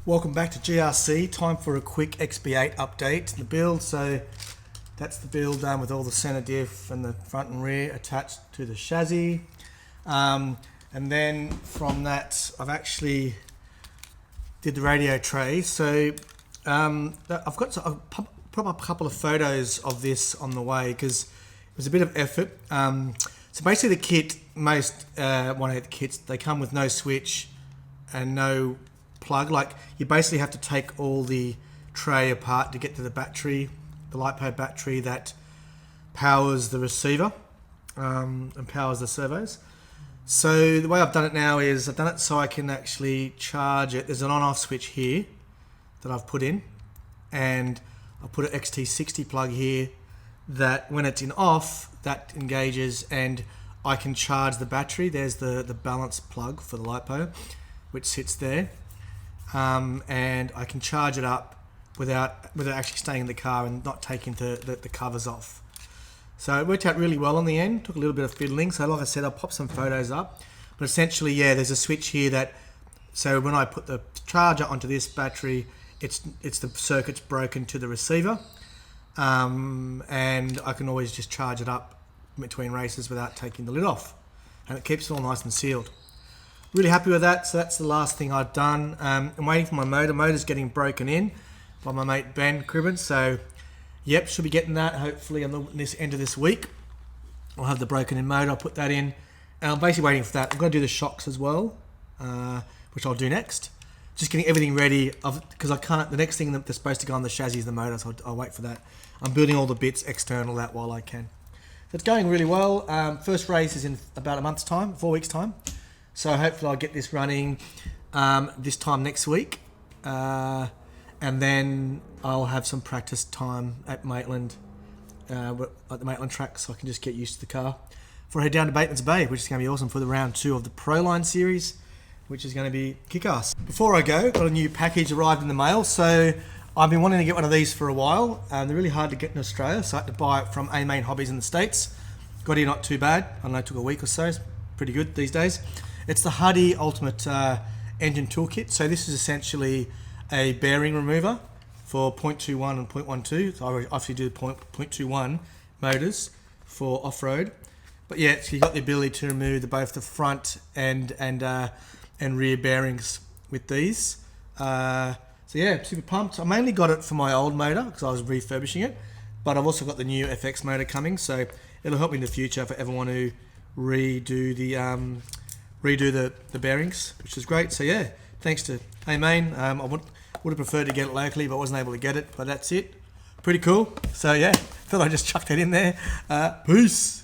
Welcome back to GRC. Time for a quick XB8 update. The build, so that's the build done with all the center diff and the front and rear attached to the chassis. And then from that, I've actually did the radio tray. So I've got I'll put up a couple of photos of this on the way because it was a bit of effort. So basically the kit, most 1.8 kits, they come with no switch and no plug. Like you basically have to take all the tray apart to get to the battery, the lipo battery that powers the receiver and powers the servos. So the way I've done it now is I've done it so I can actually charge it. There's an on-off switch here that I've put in, and I've put an XT60 plug here that when it's in off, that engages and I can charge the battery. There's the balance plug for the lipo, which sits there. And I can charge it up without actually staying in the car and not taking the covers off. So it worked out really well on the end. Took a little bit of fiddling. So like I said, I'll pop some photos up. But essentially, yeah, there's a switch here that, so when I put the charger onto this battery, it's the circuit's broken to the receiver. And I can always just charge it up between races without taking the lid off. And it keeps it all nice and sealed. Really happy with that. So that's the last thing I've done. I'm waiting for my motor. Motor's getting broken in by my mate Ben Cribben. So yep, should be getting that hopefully on this end of this week. I'll have the broken in motor. I'll put that in. And I'm basically waiting for that. I'm going to do the shocks as well, which I'll do next. Just getting everything ready because I can't. The next thing that's supposed to go on the chassis is the motor, so I'll wait for that. I'm building all the bits external that while I can. So it's going really well. First race is in about a month's time, 4 weeks time. So hopefully I'll get this running this time next week. And then I'll have some practice time at Maitland, at the Maitland track, so I can just get used to the car before I head down to Bateman's Bay, which is going to be awesome for the round 2 of the Proline series, which is going to be kick-ass. Before I go, got a new package arrived in the mail. So I've been wanting to get one of these for a while. They're really hard to get in Australia, so I had to buy it from A-Main Hobbies in the States. Got here not too bad. I don't know, it took a week or so. It's pretty good these days. It's the Hudy Ultimate Engine Toolkit. So this is essentially a bearing remover for 0.21 and 0.12. So I obviously do 0.21 motors for off-road. But yeah, so you've got the ability to remove both the front and rear bearings with these. So yeah, super pumped. I mainly got it for my old motor because I was refurbishing it. But I've also got the new FX motor coming. So it'll help me in the future if I ever want to redo the bearings, which is great. So yeah, thanks to A-Main. I would have preferred to get it locally, but I wasn't able to get it. But that's it. Pretty cool. So yeah, thought I'd just chuck that in there. Peace.